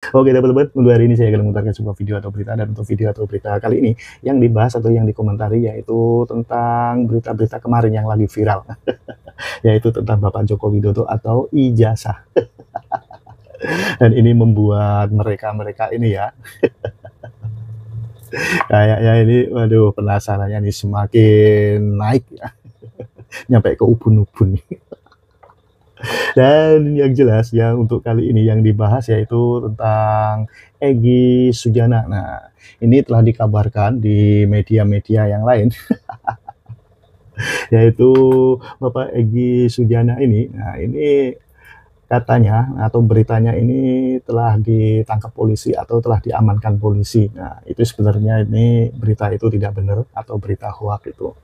Oke teman-teman, untuk hari ini saya akan memutarkan sebuah video atau berita, dan untuk video atau berita kali ini yang dibahas atau yang dikomentari yaitu tentang berita-berita kemarin yang lagi viral, yaitu tentang Bapak Joko Widodo atau ijazah. Dan ini membuat mereka ini ya, kayaknya ini, waduh, penasarannya ini semakin naik ya, nyampe ke ubun-ubun. Dan yang jelas ya, untuk kali ini yang dibahas yaitu tentang Egy Sujana. Nah, ini telah dikabarkan di media-media yang lain, yaitu Bapak Egy Sujana ini. Nah, ini katanya atau beritanya ini telah ditangkap polisi atau telah diamankan polisi. Nah, itu sebenarnya ini berita itu tidak benar atau berita hoax itu.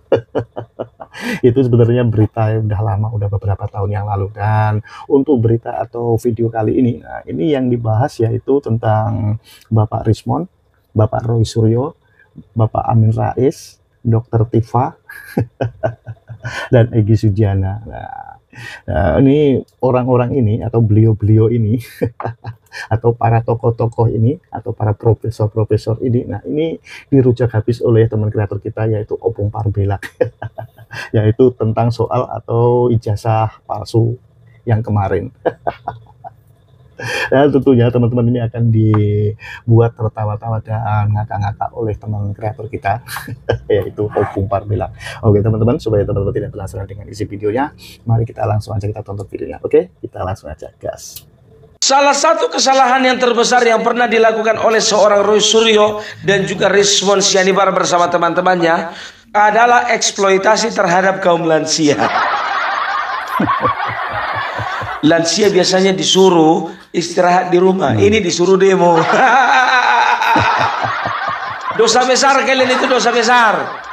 Itu sebenarnya berita yang udah lama, udah beberapa tahun yang lalu. Dan untuk berita atau video kali ini, nah ini yang dibahas yaitu tentang Bapak Rismon, Bapak Roy Suryo, Bapak Amin Rais, Dr. Tifa, dan Egy Sujana. Nah, ini orang-orang ini atau beliau-beliau ini atau para tokoh-tokoh ini atau para profesor-profesor ini, nah ini dirujak habis oleh teman kreator kita yaitu Opung Parbelak. Yaitu tentang soal atau ijazah palsu yang kemarin. Dan tentunya teman-teman ini akan dibuat tertawa-tawa dan ngakak-ngakak oleh teman kreator kita yaitu Opung Parbelak. Oke teman-teman, supaya teman-teman tidak penasaran dengan isi videonya, mari kita langsung aja kita tonton videonya. Oke, kita langsung aja gas. Salah satu kesalahan yang terbesar yang pernah dilakukan oleh seorang Roy Suryo dan juga Rismon Sianibar bersama teman-temannya adalah eksploitasi terhadap kaum lansia. Lansia biasanya disuruh istirahat di rumah, ini disuruh demo. Dosa besar kalian itu, dosa besar.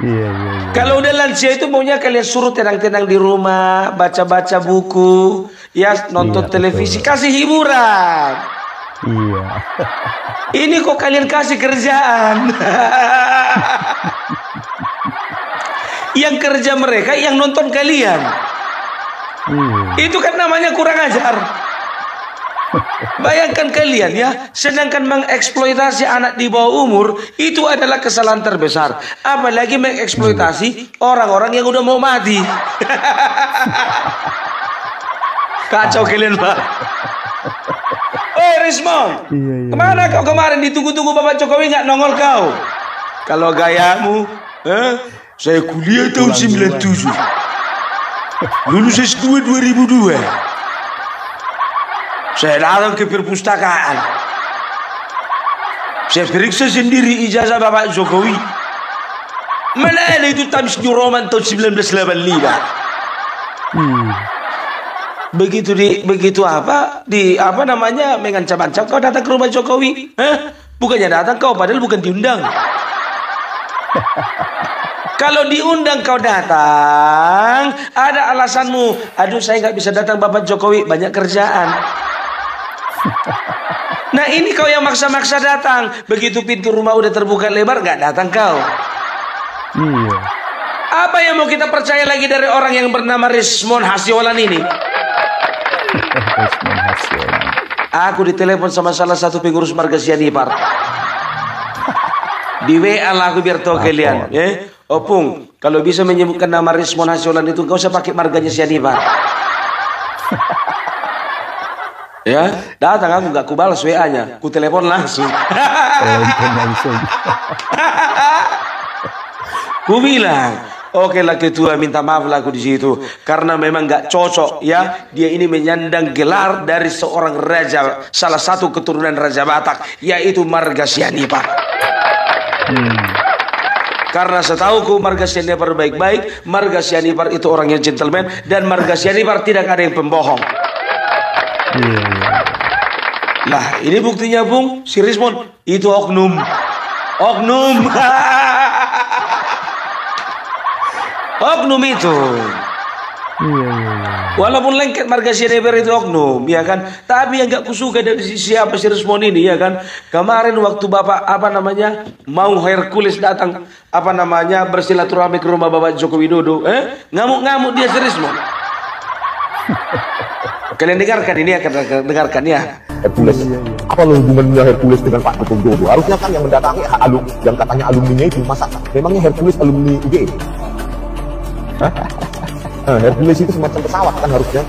Iya. Kalau udah lansia itu maunya kalian suruh tenang-tenang di rumah, baca-baca buku, ya nonton televisi, betul. kasih hiburan. Iya. Ini kok kalian kasih kerjaan. Yang kerja mereka yang nonton kalian. Itu kan namanya kurang ajar. Bayangkan kalian ya, sedangkan mengeksploitasi anak di bawah umur itu adalah kesalahan terbesar. Apalagi mengeksploitasi orang-orang yang udah mau mati. Kacau kalian, Pak. Oh Rismon, kemana kau kemarin? Ditunggu-tunggu Bapak Jokowi nggak nongol kau. Kalau gayamu, saya kuliah tahun 97, lulus S2 2002. Saya datang ke perpustakaan, saya periksa sendiri ijazah Bapak Jokowi. Mana ada itu Times New Roman tahun 1985. Begitu apa namanya mengancam-ancam kau datang ke rumah Jokowi. Bukannya datang kau, padahal bukan diundang. Kalau diundang kau datang, ada alasanmu. Aduh, saya nggak bisa datang Bapak Jokowi, banyak kerjaan. Nah ini kau yang maksa-maksa datang. Begitu pintu rumah udah terbuka lebar, nggak datang kau. Iya. Apa yang mau kita percaya lagi dari orang yang bernama Rismon Hasiolan ini? Aku ditelepon sama salah satu pengurus marga Sianipar. Di WA lah aku biar tahu kalian. Opung, kalau bisa menyebutkan nama Rismon Hasiolan itu, gak usah pakai marganya Sianipar. Ya, datang aku gak kubalas WA-nya, ku telepon langsung. Ku bilang, oke lah ketua, minta maaf lah aku di situ karena memang gak cocok ya, dia ini menyandang gelar dari seorang raja, salah satu keturunan Raja Batak, yaitu marga Sianipar. Karena setahuku marga Sianipar baik-baik, marga Sianipar itu orang yang gentleman, dan marga Sianipar tidak ada yang pembohong. Lah ini buktinya Bung, si Rismon itu oknum. Oknum itu. Walaupun lengket marga Sianipar itu oknum, ya kan. Tapi yang gak kusuka dari siapa si Rismon ini, ya kan. Kemarin waktu Bapak mau Hercules datang bersilaturahmi ke rumah Bapak Joko Widodo, ngamuk-ngamuk dia si Rismon. Kalian dengarkan ini, akan dengarkan ya. Hercules. Apa hubungannya Hercules dengan Pak Joko Widodo? Harusnya kan yang mendatangi yang katanya alumninya itu, masa memangnya Hercules alumni UGM? Hercules itu semacam pesawat kan harusnya.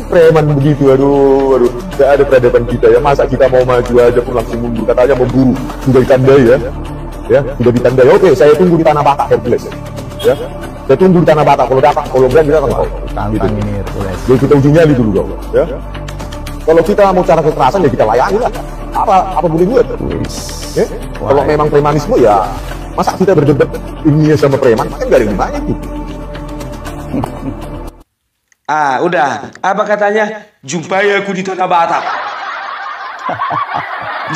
Preman begitu, aduh, tidak ada peradaban kita ya. Masa kita mau maju aja pun langsung mundur, katanya memburu, sudah ditandai ya, sudah ditandai. Oke, saya tunggu di Tanah Batak Hercules ya. Saya tunggu di Tanah Batak, kalau berani kita datang kau. Tantang ini Hercules. Jadi kita uji nyali dulu dong, ya. Kalau kita mau cara kekerasan ya kita layani lah. Apa boleh buat? Ya? Kalau memang premanisme ya, masa kita berdebat ilmiah sama preman kan gak ada yang banyak tuh. Udah. Apa katanya? Jumpai aku di Tanah Batak.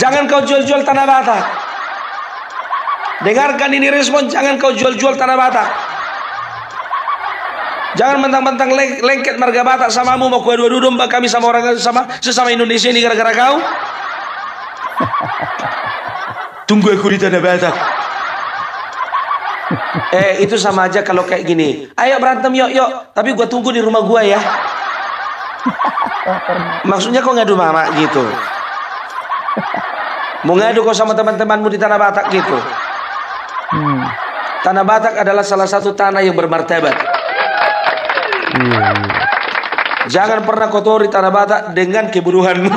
Jangan kau jual-jual Tanah Batak. Dengarkan ini respon, jangan kau jual-jual Tanah Batak. Jangan mentang-mentang lengket marga Batak samamu, mau kue dua domba kami sama orang sesama Indonesia ini gara-gara kau. Tunggu aku di Tanah Batak. Itu sama aja kalau kayak gini. Ayo berantem yuk. Tapi gua tunggu di rumah gua ya. Maksudnya kau ngadu mama gitu. Mau ngadu kau sama teman-temanmu di Tanah Batak gitu. Tanah Batak adalah salah satu tanah yang bermartabat. Jangan pernah kotori Tanah Batak dengan kebodohanmu.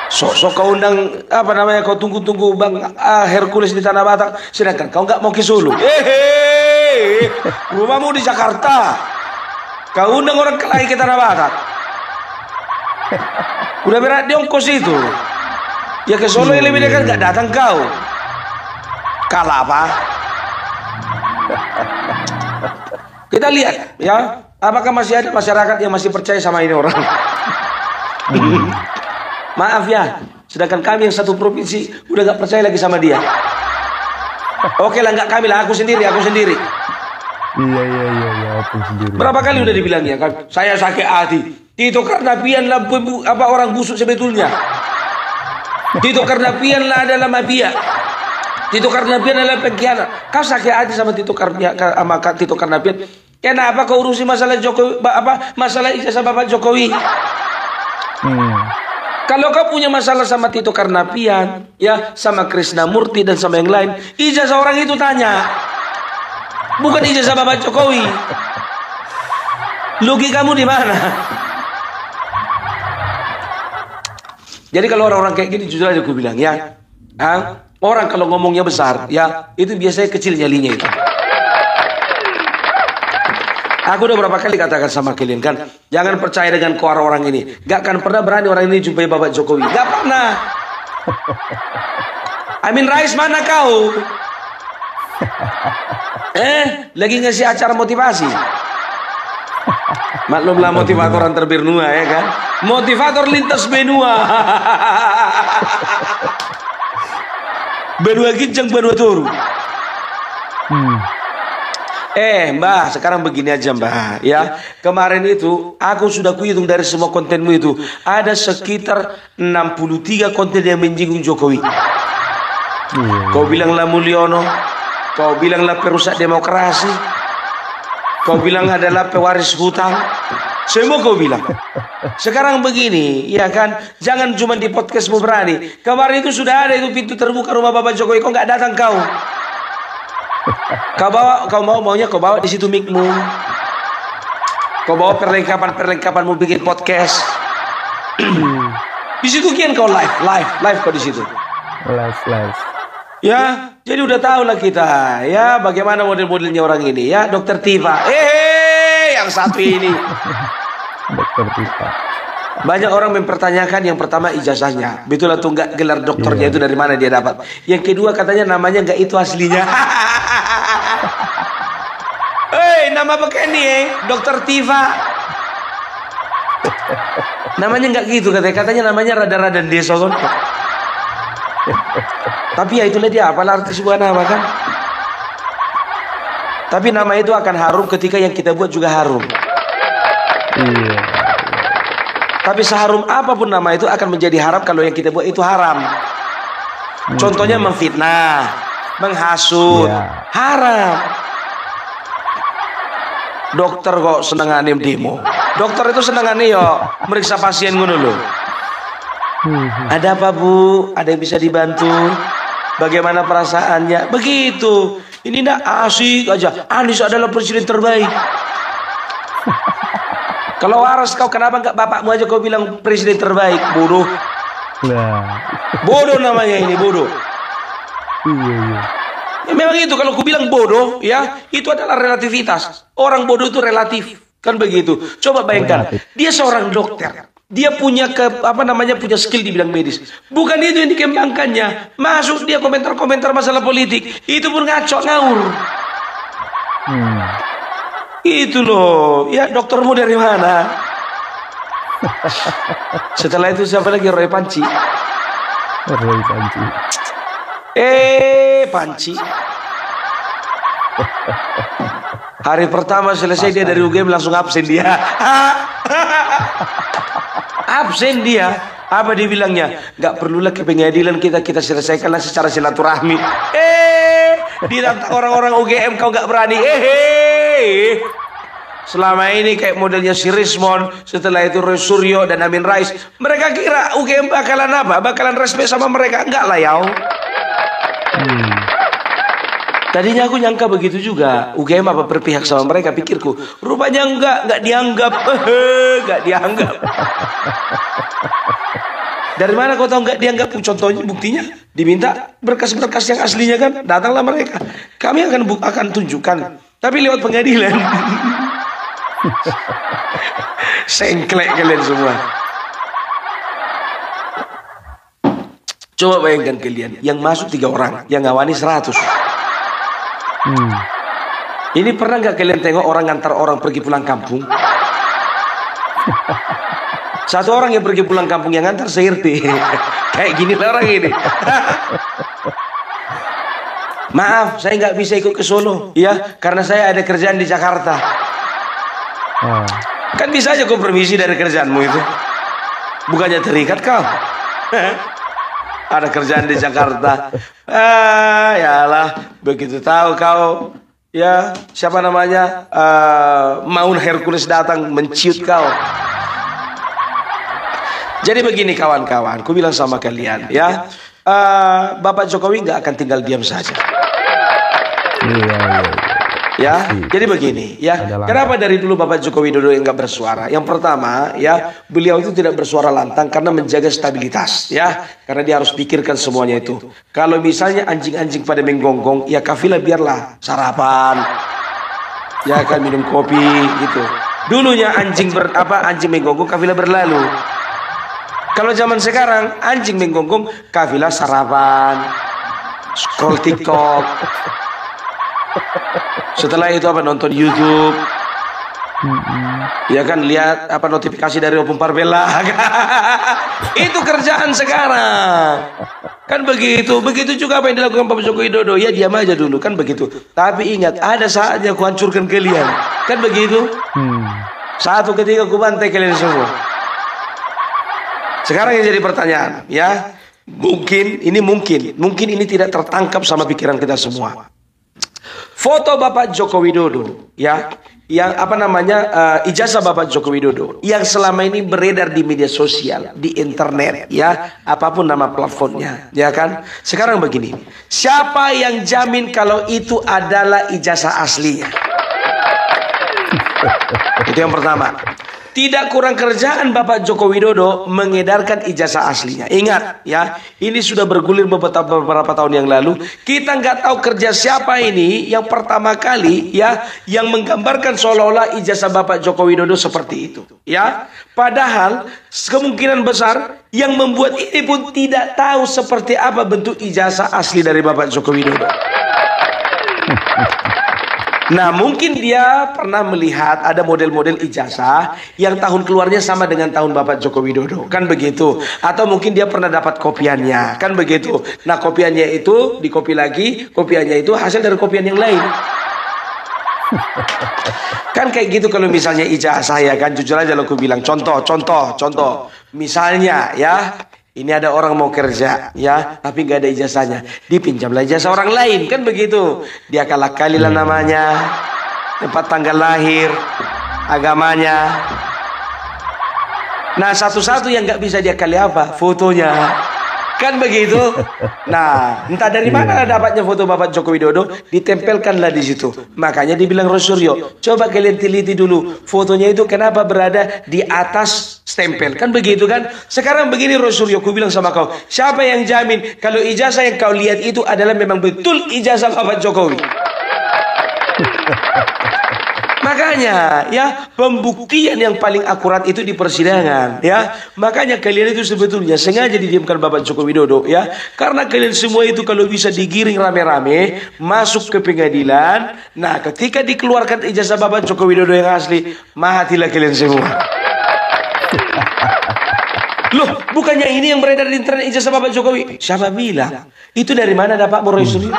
Sok kau undang kau tunggu-tunggu Bang Hercules di Tanah Batak, sedangkan kau nggak mau ke Solo. Rumahmu di Jakarta. Kau undang orang kelahi ke Tanah Batak. Udah berat di ongkos itu. Ya ke Solo yang lebih dekat nggak datang kau. Kalah apa? Kita lihat ya, apakah masih ada masyarakat yang masih percaya sama ini orang. Maaf ya, sedangkan kami yang satu provinsi udah gak percaya lagi sama dia. Oke lah, nggak kami lah, aku sendiri. Iya, aku sendiri. Berapa kali udah dibilangnya kan, saya sakit hati. Tito Karnavian lah orang busuk sebetulnya. Tito Karnavian lah adalah mafia. Tito Karnavian adalah pengkhianat. Kau sakit hati sama Tito Karnavian. Kenapa kau urusi masalah Jokowi, masalah ijazah Bapak Jokowi? Kalau kau punya masalah sama Tito Karnavian, ya, sama Krisnamurti dan sama yang lain, ijazah orang itu tanya, bukan ijazah Bapak Jokowi. Logikamu di mana? Jadi kalau orang-orang kayak gini, jujur aja aku bilang ya, orang kalau ngomongnya besar, ya, itu biasanya kecil nyalinya itu. Aku udah berapa kali katakan sama kalian kan, jangan percaya dengan koar orang ini. Gak akan pernah berani orang ini jumpai Bapak Jokowi. Gak pernah. Amin Rais mana kau? Lagi ngasih acara motivasi. Maklumlah motivator antar benua ya kan. Motivator lintas benua. Benua Gincang, benua Toru. Mbak, sekarang begini aja Mbak ya. Kemarin itu aku sudah kuhitung dari semua kontenmu itu, ada sekitar 63 konten yang menyinggung Jokowi. Kau bilanglah Mulyono, kau bilanglah perusak demokrasi, kau bilang adalah pewaris hutang, semua kau bilang. Sekarang begini, ya kan, jangan cuma di podcastmu berani. Kemarin itu sudah ada itu pintu terbuka rumah Bapak Jokowi, kau nggak datang kau. Kau bawa di situ mic-mu. Kau bawa perlengkapanmu bikin podcast. Di situ kian kau live kau di situ. Live. Ya, jadi udah tahu lah kita ya bagaimana model-modelnya orang ini ya, Dokter Tifa. Yang satu ini. Dokter Tifa. Banyak orang mempertanyakan yang pertama ijazahnya, betul atau enggak gelar dokternya itu dari mana dia dapat. Yang kedua katanya namanya enggak itu aslinya. Nama pakai ini Dokter Tifa. Namanya enggak gitu katanya namanya Rada-Radan Desa kan. Tapi ya itulah dia, apalah arti sebuah nama kan. Tapi nama itu akan harum ketika yang kita buat juga harum. Tapi seharum apapun nama itu akan menjadi haram kalau yang kita buat itu haram. Contohnya memfitnah, menghasut, haram. Dokter kok senengane demo. Dokter itu senengane yo meriksa pasien ngono lho. Ada apa Bu? Ada yang bisa dibantu? Bagaimana perasaannya? Begitu. Ini ndak asik aja. Anies adalah presiden terbaik. Kalau waras kau kenapa enggak bapakmu aja kau bilang presiden terbaik? Bodoh. Nah. Bodoh namanya ini, bodoh. Iya. Ya, memang itu kalau aku bilang bodoh ya, itu adalah relativitas. Orang bodoh itu relatif. Kan begitu. Coba bayangkan, dia seorang dokter. Dia punya punya skill di bidang medis. Bukan itu yang dikembangkannya. Masuk dia komentar-komentar masalah politik. Itu pun ngaco ngawur. Itu loh. Ya doktermu dari mana? Setelah itu siapa lagi? Roy Panci. Panci. Hari pertama selesai dia dari UGM langsung absen dia. Absen dia. Apa dibilangnya? Gak perlulah ke pengadilan, kita selesaikanlah secara silaturahmi. Ditantang orang-orang UGM kau gak berani. Selama ini kayak modelnya si Rismon, setelah itu Roy Suryo dan Amin Rais. Mereka kira UGM bakalan apa? Bakalan respect sama mereka? Enggak lah ya. Tadinya aku nyangka begitu juga. UGM apa berpihak sama mereka, pikirku. Rupanya enggak dianggap. Enggak dianggap. Dari mana kau tahu enggak dianggap? Contohnya, buktinya diminta berkas-berkas yang aslinya kan. Datanglah mereka. Kami akan tunjukkan. Tapi lewat pengadilan. Sengklek kalian semua. Coba bayangkan kalian, yang masuk 3 orang, yang ngawani 100. Ini pernah nggak kalian tengok orang ngantar orang pergi pulang kampung? Satu orang yang pergi pulang kampung yang ngantar se-RT. Kayak gini lah orang ini. Maaf, saya nggak bisa ikut ke Solo, ya, karena saya ada kerjaan di Jakarta. Kan bisa aja kau permisi dari kerjaanmu itu. Bukannya terikat kau. Ada kerjaan di Jakarta. Yalah, begitu tahu kau, ya siapa namanya, Maun Hercules datang menciut kau. Jadi begini kawan-kawan, ku bilang sama kalian, ya, Bapak Jokowi nggak akan tinggal diam saja. Ya, jadi begini, ya. Kenapa dari dulu Bapak Joko Widodo yang nggak bersuara? Yang pertama, ya, beliau itu tidak bersuara lantang karena menjaga stabilitas, ya. Karena dia harus pikirkan semuanya itu. Kalau misalnya anjing-anjing pada menggonggong, ya kafilah biarlah sarapan, ya kan minum kopi, gitu. Dulunya anjing menggonggong, kafilah berlalu. Kalau zaman sekarang anjing menggonggong, kafilah sarapan, scroll TikTok. Setelah itu nonton YouTube, ya kan, lihat notifikasi dari Opung Parbella. Itu kerjaan sekarang, kan begitu. Begitu juga apa yang dilakukan Bapak Joko Widodo, ya diam aja dulu, kan begitu. Tapi ingat, ada saatnya ku hancurkan kalian, kan begitu. Satu ketika ku bantai kalian semua. Sekarang yang jadi pertanyaan, ya, mungkin ini tidak tertangkap sama pikiran kita semua. Foto Bapak Joko Widodo, ya, yang ijazah Bapak Joko Widodo yang selama ini beredar di media sosial, di internet, ya, apapun nama platformnya, ya kan. Sekarang begini, siapa yang jamin kalau itu adalah ijazah aslinya? Itu yang pertama. Tidak kurang kerjaan Bapak Joko Widodo mengedarkan ijazah aslinya. Ingat, ya, ini sudah bergulir beberapa tahun yang lalu. Kita nggak tahu kerja siapa ini yang pertama kali, ya, yang menggambarkan seolah-olah ijazah Bapak Joko Widodo seperti itu, ya. Padahal kemungkinan besar yang membuat ini pun tidak tahu seperti apa bentuk ijazah asli dari Bapak Joko Widodo. Nah, mungkin dia pernah melihat ada model-model ijazah yang tahun keluarnya sama dengan tahun Bapak Joko Widodo, kan begitu. Atau mungkin dia pernah dapat kopiannya, kan begitu. Nah, kopiannya itu dikopi lagi, kopiannya itu hasil dari kopian yang lain. Kan kayak gitu kalau misalnya ijazah, ya kan, jujur aja lo aku bilang, contoh. Misalnya, ya, ini ada orang mau kerja, ya, tapi nggak ada ijazahnya, dipinjamlah ijazah orang lain, kan begitu. Dia kalah kalilah namanya, tempat tanggal lahir, agamanya. Nah, satu-satu yang nggak bisa dia kali apa? Fotonya. Kan begitu. Nah, entah dari mana dapatnya foto Bapak Joko Widodo, ditempelkanlah di situ. Makanya dibilang Rosuryo, coba kalian teliti dulu fotonya itu kenapa berada di atas stempel. Kan begitu kan? Sekarang begini Rosuryo, aku bilang sama kau, siapa yang jamin kalau ijazah yang kau lihat itu adalah memang betul ijazah Bapak Jokowi? Makanya ya, pembuktian yang paling akurat itu di persidangan ya. Makanya kalian itu sebetulnya sengaja didiamkan Bapak Joko Widodo ya, karena kalian semua itu kalau bisa digiring rame-rame masuk ke pengadilan. Nah, ketika dikeluarkan ijazah Bapak Joko Widodo yang asli, matilah kalian semua. Loh, bukannya ini yang beredar di internet ijazah Bapak Jokowi? Siapa bilang? Itu dari mana dapat Roy Suryo?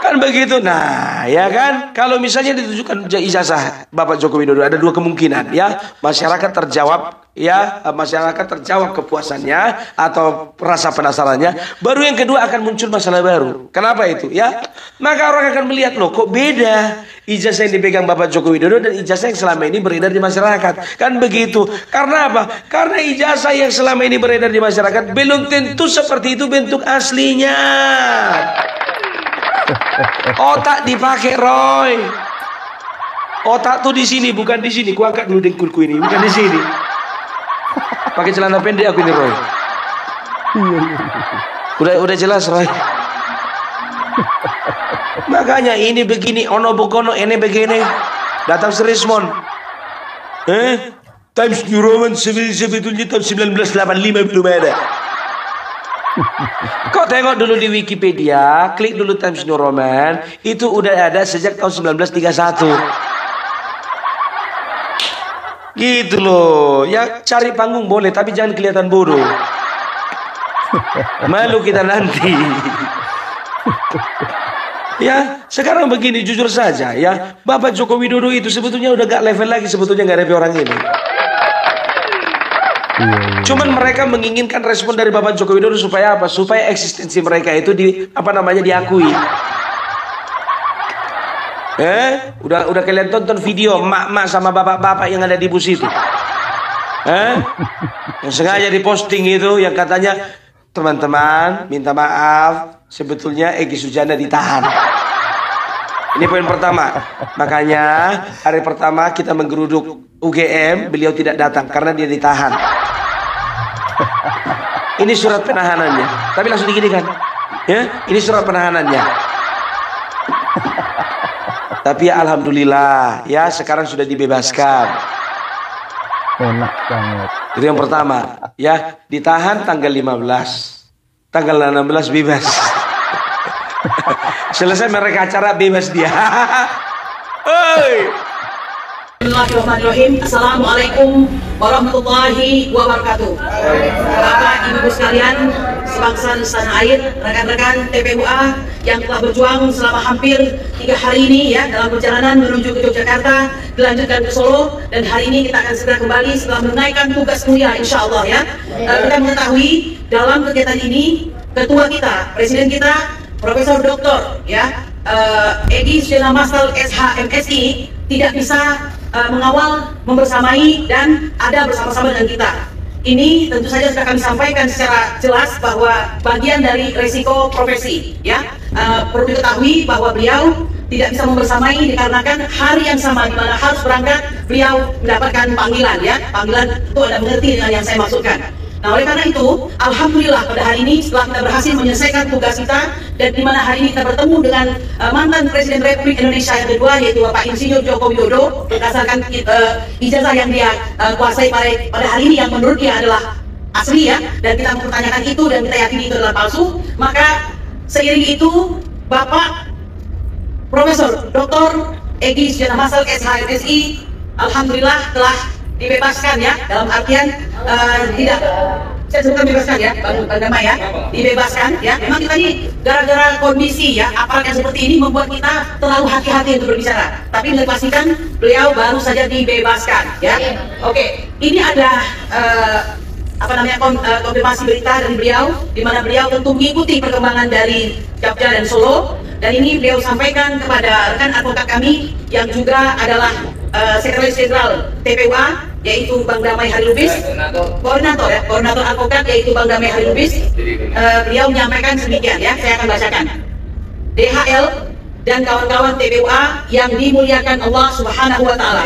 Kan begitu. Nah, ya kan, kalau misalnya ditujukan ijazah Bapak Joko Widodo, ada dua kemungkinan ya. Masyarakat terjawab ya, masyarakat terjawab kepuasannya atau rasa penasarannya. Baru yang kedua akan muncul masalah baru. Kenapa itu ya? Maka orang akan melihat, loh kok beda ijazah yang dipegang Bapak Joko Widodo dan ijazah yang selama ini beredar di masyarakat. Kan begitu. Karena apa? Karena ijazah yang selama ini beredar di masyarakat belum tentu seperti itu bentuk aslinya. Otak dipakai, Roy. Otak tuh di sini, bukan di sini. Ku angkat dulu dengkulku ini, bukan di sini. Pakai celana pendek aku ini, Roy. Udah jelas, Roy. Makanya ini begini, ono bukono, ini begini. Datang Serismon. Times New Roman sebetulnya tahun 1985 belum ada. Kau tengok dulu di Wikipedia, klik dulu Times New Roman, itu udah ada sejak tahun 1931. Gitu loh. Ya cari panggung boleh, tapi jangan kelihatan bodoh. Malu kita nanti. Ya, sekarang begini, jujur saja ya, Bapak Joko Widodo itu sebetulnya udah gak level lagi sebetulnya ngarepi orang ini. Cuman mereka menginginkan respon dari Bapak Joko Widodo supaya apa? Supaya eksistensi mereka itu diakui. Udah kalian tonton video mak-mak sama bapak-bapak yang ada di bus itu? Yang sengaja diposting itu, yang katanya teman-teman minta maaf, sebetulnya Egy Sujana ditahan. Ini poin pertama. Makanya hari pertama kita menggeruduk UGM, beliau tidak datang karena dia ditahan. Ini surat penahanannya. Tapi langsung diginikan. Ya, ini surat penahanannya. Tapi ya alhamdulillah, ya sekarang sudah dibebaskan. Enak banget. Itu yang pertama. Ya, ditahan tanggal 15. Tanggal 16 bebas. Selesai mereka acara bebas dia. Oi. Bismillahirrahmanirrahim. Assalamualaikum warahmatullahi wabarakatuh. Bapak Ibu sekalian, sebangsa setanah air, rekan-rekan TPUA yang telah berjuang selama hampir 3 hari ini ya dalam perjalanan menuju ke Yogyakarta, dilanjutkan ke Solo, dan hari ini kita akan segera kembali setelah menunaikan tugas mulia insya Allah ya. Kita mengetahui dalam kegiatan ini ketua kita, presiden kita, Profesor Dr. ya Egy Sujana Masal SHMSI tidak bisa mengawal, membersamai dan ada bersama-sama dengan kita. Ini tentu saja sudah kami sampaikan secara jelas bahwa bagian dari resiko profesi ya. Perlu diketahui bahwa beliau tidak bisa membersamai dikarenakan hari yang sama di mana harus berangkat beliau mendapatkan panggilan ya. Panggilan itu Anda mengerti dengan yang saya maksudkan. Nah, oleh karena itu, alhamdulillah pada hari ini setelah kita berhasil menyelesaikan tugas kita dan di mana hari ini kita bertemu dengan mantan Presiden Republik Indonesia yang kedua yaitu Bapak Insinyur Joko Widodo berdasarkan ijazah yang dia kuasai pada hari ini yang menurut dia adalah asli ya, dan kita mempertanyakan itu dan kita yakini itu adalah palsu. Maka seiring itu Bapak Profesor Dr. Egy Sujana Masal SHMSI alhamdulillah telah dibebaskan ya, dalam artian tidak, saya sebutkan bebaskan ya, Bang Damai ya, dibebaskan ya. Memang kita ini gara-gara kondisi ya, aparat yang seperti ini membuat kita terlalu hati-hati untuk berbicara. Tapi bisa pastikan beliau baru saja dibebaskan ya. Oke, ini ada konfirmasi berita dari beliau, di mana beliau tentu mengikuti perkembangan dari Jogja dan Solo. Dan ini beliau sampaikan kepada rekan advokat kami yang juga adalah Sekretaris Jenderal TPUA, yaitu Bang Damai Hari Lubis, koordinator advokat yaitu Bang Damai Hari Lubis. Beliau menyampaikan demikian ya, saya akan bacakan. DHL dan kawan-kawan TPUA yang dimuliakan Allah Subhanahu wa Ta'ala,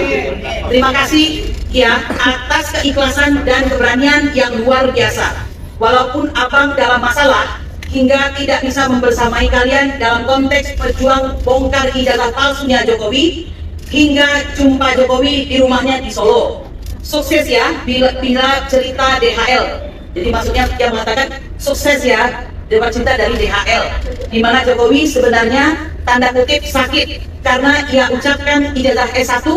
terima kasih ya atas keikhlasan dan keberanian yang luar biasa. Walaupun abang dalam masalah hingga tidak bisa membersamai kalian dalam konteks berjuang bongkar ijazah palsunya Jokowi hingga jumpa Jokowi di rumahnya di Solo. Sukses ya bila cerita DHL. Jadi maksudnya dia mengatakan sukses ya dapat cerita dari DHL, di mana Jokowi sebenarnya tanda kutip sakit karena ia ucapkan ijazah S1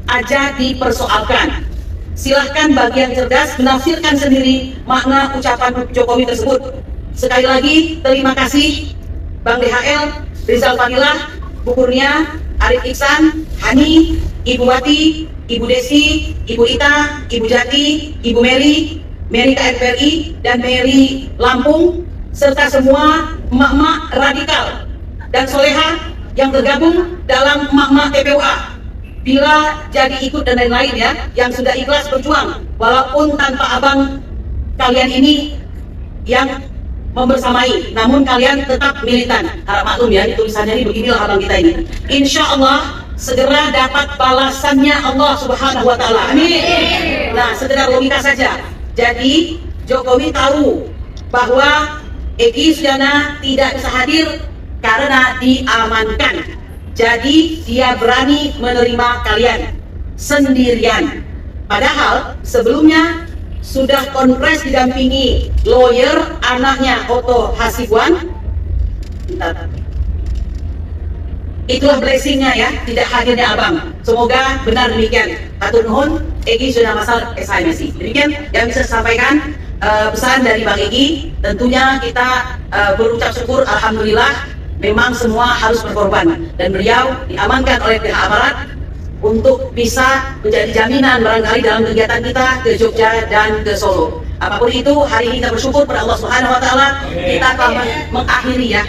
aja dipersoalkan. Silahkan bagi yang cerdas menafsirkan sendiri makna ucapan Jokowi tersebut. Sekali lagi terima kasih Bang DHL, Rizal Fadilah, Bu Kurnia, Arif Iksan, Hani, Ibu Wati, Ibu Desi, Ibu Ita, Ibu Jati, Ibu Mary KFRI, dan Mary Lampung, serta semua emak-emak radikal dan soleha yang tergabung dalam emak-emak TPUA. Bila jadi ikut dan lain-lain ya, yang sudah ikhlas berjuang, walaupun tanpa abang kalian ini yang membersamai, namun kalian tetap militan. Harap maklum ya, tulisannya ini beginilah abang kita ini. Insya Allah segera dapat balasannya Allah Subhanahu wa Ta'ala. Amin. Nah, sekedar logika saja. Jadi Jokowi tahu bahwa Egy Sujana tidak bisa hadir karena diamankan. Jadi dia berani menerima kalian sendirian. Padahal sebelumnya sudah konfres didampingi lawyer anaknya Otto Hasibuan. Itulah blessingnya ya, tidak hadirnya abang. Semoga benar demikian. Hatur nuhun, Egy sudah masal SHMSI. Demikian yang bisa saya sampaikan pesan dari Bang Egy. Tentunya kita berucap syukur, alhamdulillah. Memang semua harus berkorban dan beliau diamankan oleh pihak aparat untuk bisa menjadi jaminan barangkali dalam kegiatan kita ke Jogja dan ke Solo. Apapun itu, hari ini kita bersyukur pada Allah Subhanahu wa Ta'ala, kita akan mengakhiri ya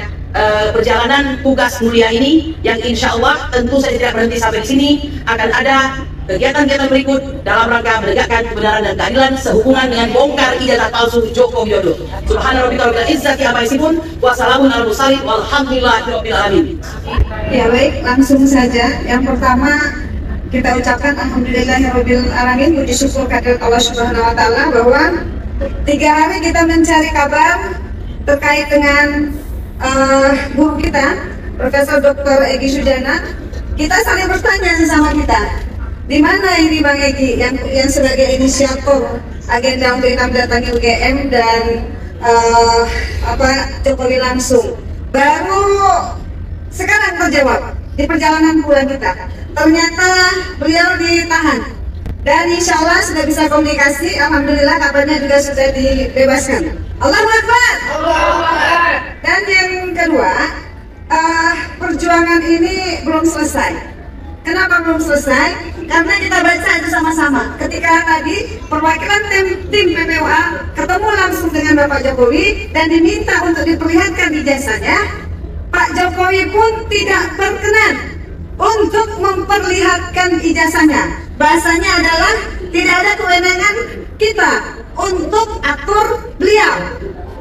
perjalanan tugas mulia ini yang insya Allah tentu saya tidak berhenti sampai di sini. Akan ada kegiatan-kegiatan berikut dalam rangka menegakkan kebenaran dan keadilan sehubungan dengan bongkar ijazah palsu Joko Widodo. Subhanarabbika rabbil izzati amma yasifun wa salamun alal mursalin walhamdulillahi rabbil alamin. Ya baik, langsung saja. Yang pertama kita ucapkan alhamdulillahirabbil alamin, puji syukur kehadirat Allah Subhanahu wa Ta'ala bahwa 3 hari kita mencari kabar terkait dengan guru kita Profesor Dr. Egy Sujana. Kita saling bertanya sesama kita, di mana ini Bang Egy yang sebagai inisiator agenda untuk kita mendatangi UGM dan Jokowi langsung. Baru sekarang terjawab di perjalanan pulang kita. Ternyata beliau ditahan dan insya Allah sudah bisa komunikasi. Alhamdulillah kabarnya juga sudah dibebaskan. Allahu Akbar. Dan yang kedua, perjuangan ini belum selesai. Kenapa belum selesai? Karena kita baca itu sama-sama. Ketika tadi perwakilan tim PPUA ketemu langsung dengan Bapak Jokowi dan diminta untuk diperlihatkan ijazahnya, Pak Jokowi pun tidak berkenan untuk memperlihatkan ijazahnya. Bahasanya adalah tidak ada kewenangan kita untuk atur beliau.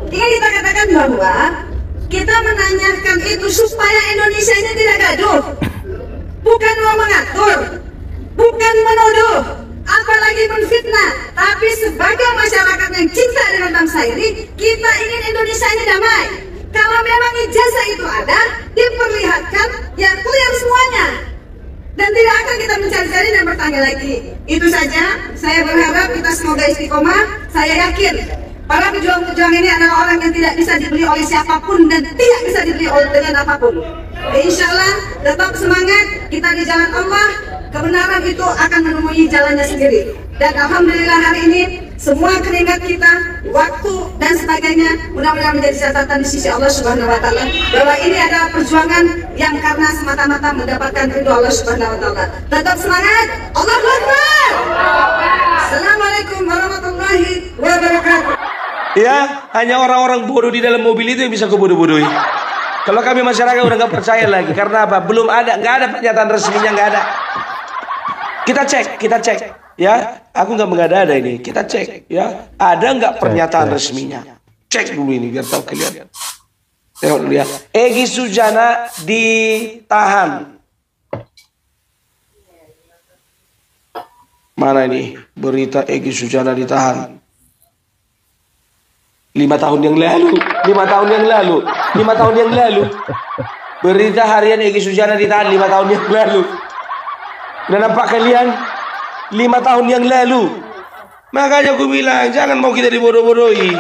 Ini kita katakan bahwa kita menanyakan itu supaya Indonesia ini tidak gaduh. Bukan mau mengatur, bukan menuduh, apalagi menfitnah. Tapi sebagai masyarakat yang cinta dengan bangsa ini, kita ingin Indonesia ini damai. Kalau memang ijazah itu ada, diperlihatkan, ya clear semuanya. Dan tidak akan kita mencari-cari dan bertanya lagi. Itu saja, saya berharap kita semoga istiqomah. Saya yakin para pejuang-pejuang ini adalah orang yang tidak bisa dibeli oleh siapapun dan tidak bisa dibeli dengan apapun. Insya Allah tetap semangat, kita di jalan Allah, kebenaran itu akan menemui jalannya sendiri. Dan alhamdulillah hari ini semua keringat kita, waktu dan sebagainya mudah-mudahan menjadi catatan di sisi Allah Subhanahu wa Ta'ala bahwa ini adalah perjuangan yang karena semata-mata mendapatkan ridho Allah Subhanahu wa Ta'ala. Tetap semangat, Allahu Akbar. Assalamualaikum warahmatullahi wabarakatuh. Ya, hanya orang-orang bodoh di dalam mobil itu yang bisa kebodoh-bodohi. Kalau kami masyarakat udah nggak percaya lagi. Karena apa? Belum ada, nggak ada pernyataan resminya, nggak ada. Kita cek, ya. Aku nggak mengada-ada ini. Kita cek, ya. Ada nggak pernyataan resminya? Cek dulu ini biar tahu kalian. Tengok dulu ya. Egy Sujana ditahan. Mana ini berita Egy Sujana ditahan? 5 tahun yang lalu. 5 tahun yang lalu. 5 tahun yang lalu. Berita harian Egy Sujana ditahan 5 tahun yang lalu. Udah nampak kalian? 5 tahun yang lalu. Makanya aku bilang jangan mau kita dibodoh-bodohi.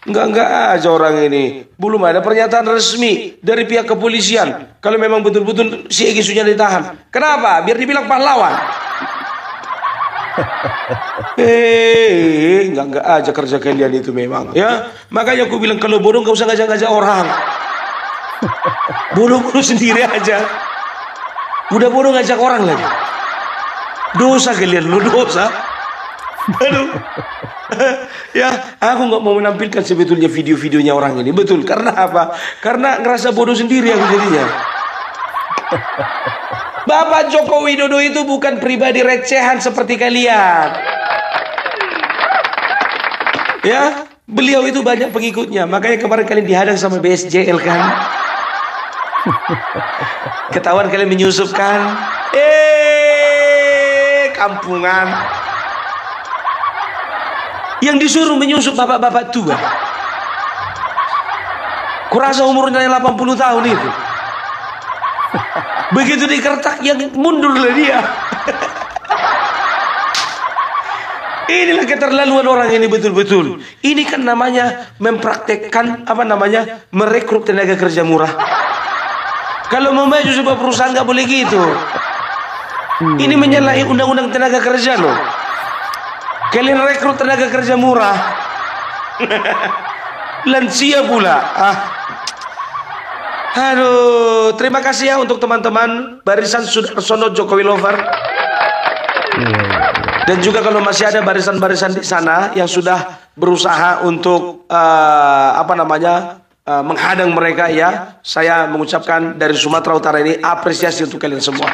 Enggak aja orang ini. Belum ada pernyataan resmi dari pihak kepolisian kalau memang betul-betul si Egy Sujana ditahan. Kenapa? Biar dibilang pahlawan. Enggak aja kerja kalian itu memang, ya. Makanya aku bilang kalau bodoh nggak usah ngajak-ngajak orang. Bodoh-bodoh sendiri aja. Udah bodoh ngajak orang lagi. Dosa kalian, lu dosa. Aduh. Ya, aku nggak mau menampilkan sebetulnya video-videonya orang ini. Betul, karena apa? Karena ngerasa bodoh sendiri aku jadinya. Bapak Joko Widodo itu bukan pribadi recehan seperti kalian. Ya, beliau itu banyak pengikutnya. Makanya kemarin kalian dihadang sama BSJL kan. Ketahuan kalian menyusup kan. Kampungan. Yang disuruh menyusup bapak-bapak tua. Kurasa umurnya 80 tahun itu. Begitu dikertak yang mundurlah dia. Inilah keterlaluan orang ini betul-betul. Ini kan namanya mempraktekkan apa namanya? Merekrut tenaga kerja murah. Kalau mau maju sebuah perusahaan nggak boleh gitu. Ini menyalahi undang-undang tenaga kerja loh. Kalian rekrut tenaga kerja murah. Lansia pula. Aduh, terima kasih ya untuk teman-teman barisan Sudarsono Jokowi Lover. Dan juga kalau masih ada barisan-barisan di sana yang sudah berusaha untuk menghadang mereka, ya, saya mengucapkan dari Sumatera Utara ini apresiasi untuk kalian semua.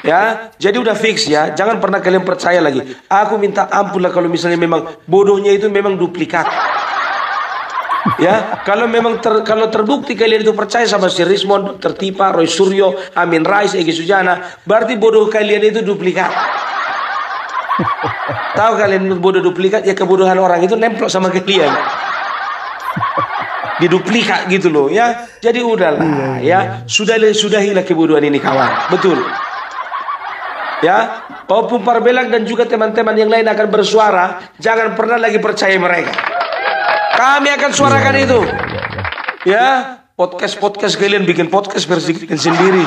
Ya, jadi udah fix ya, jangan pernah kalian percaya lagi. Aku minta ampun lah kalau misalnya memang bodohnya itu memang duplikat. Ya, kalau memang kalau terbukti kalian itu percaya sama si Rismond, tertipa, Roy Suryo, Amin Rais, Egy Sujana, berarti bodoh kalian itu duplikat. Tahu kalian bodoh duplikat? Ya kebodohan orang itu nemplok sama kalian. Diduplikat gitu loh, ya. Jadi udahlah, ya. Sudahilah kebodohan ini kawan. Betul. Ya, Opung Parbelak dan juga teman-teman yang lain akan bersuara. Jangan pernah lagi percaya mereka. Kami akan suarakan itu. Ya, podcast kalian bikin podcast versi kalian sendiri.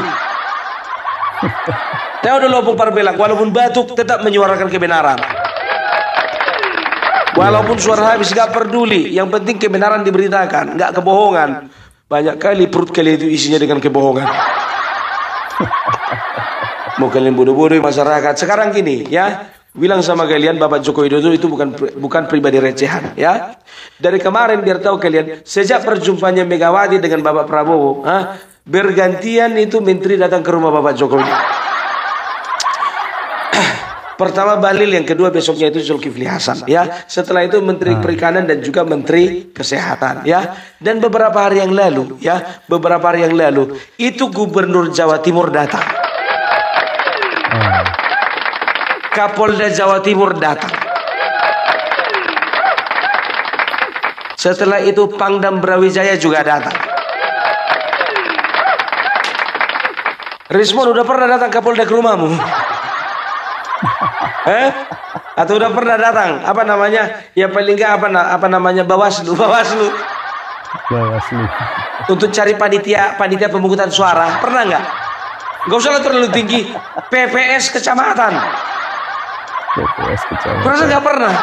Tahu dulu Opung Parbelak, walaupun batuk tetap menyuarakan kebenaran. Walaupun suara habis gak peduli, yang penting kebenaran diberitakan, gak kebohongan. Banyak kali perut kalian itu isinya dengan kebohongan. Mau kalian bodoh-bodoh masyarakat. Sekarang gini, ya, bilang sama kalian Bapak Joko Widodo itu bukan pribadi recehan, ya. Dari kemarin biar tahu kalian, sejak perjumpaannya Megawati dengan Bapak Prabowo, bergantian itu menteri datang ke rumah Bapak Jokowi. Pertama Bahlil, yang kedua besoknya itu Zulkifli Hasan, ya. Setelah itu Menteri Perikanan dan juga Menteri Kesehatan, ya. Dan beberapa hari yang lalu, ya, itu Gubernur Jawa Timur datang. Kapolda Jawa Timur datang. Setelah itu Pangdam Brawijaya juga datang. Rismon, udah pernah datang Kapolda ke rumahmu? Atau udah pernah datang? Apa namanya? Ya paling nggak apa namanya Bawaslu. Untuk cari panitia pemungutan suara, pernah nggak? Gak usah terlalu tinggi. PPS kecamatan. Perasaan nggak pernah.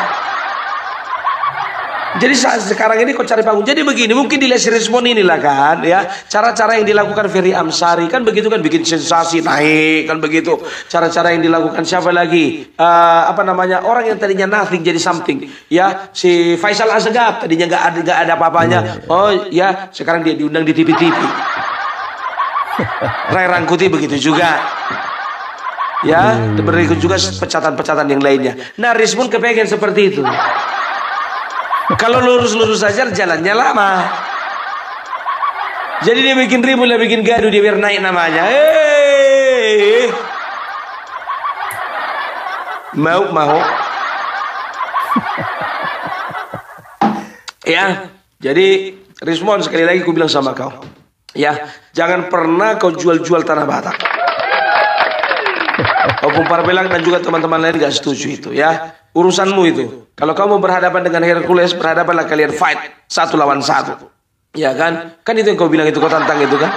Jadi sekarang ini kok cari panggung. Jadi begini, mungkin dilihat si Respon inilah kan, ya. Cara-cara yang dilakukan Ferry Amsari kan begitu kan, bikin sensasi naik kan begitu. Cara-cara yang dilakukan siapa lagi? Apa namanya? Orang yang tadinya nothing jadi something. Ya, si Faisal Asegaf tadinya nggak ada apa-apanya. Oh ya, sekarang dia diundang di TV-TV. Ray Rangkuti begitu juga. Ya, berikut juga pecatan-pecatan yang lainnya. Nah, Respon kepengen seperti itu. Kalau lurus-lurus saja jalannya lama. Jadi dia bikin ribut, dia bikin gaduh, dia biar naik namanya. Mau. Ya, jadi Respon sekali lagi aku bilang sama kau. Ya, jangan pernah kau jual-jual tanah Batak. Opung Parbelang dan juga teman-teman lain gak setuju itu ya. Urusanmu itu. Kalau kamu berhadapan dengan Hercules, berhadapanlah kalian fight 1 lawan 1. Ya kan? Kan itu yang kau bilang itu, kau tantang itu kan?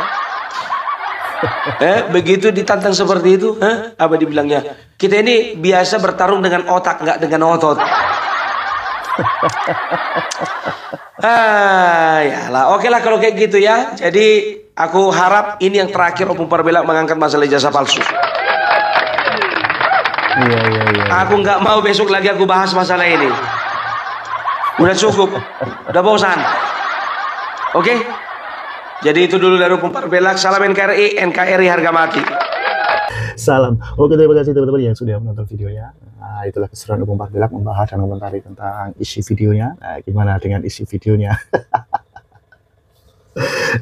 Begitu ditantang seperti itu, apa dibilangnya? Kita ini biasa bertarung dengan otak, nggak dengan otot. Yalah, oke lah kalau kayak gitu ya. Jadi aku harap ini yang terakhir Opung Parbelang mengangkat masalah ijazah palsu. Iya. Aku nggak mau besok lagi aku bahas masalah ini. Udah cukup, udah bosan. Oke? Jadi itu dulu dari Opung Parbelang. Salam NKRI harga mati. Salam. Oke, terima kasih teman-teman yang sudah menonton videonya. Nah, itulah keseruan Opung Parbelang membahas dan mengomentari tentang isi videonya. Nah, gimana dengan isi videonya?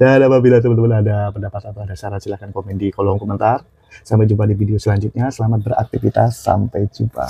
Dan apabila teman-teman ada pendapat atau ada saran, silahkan komen di kolom komentar. Sampai jumpa di video selanjutnya. Selamat beraktivitas. Sampai jumpa.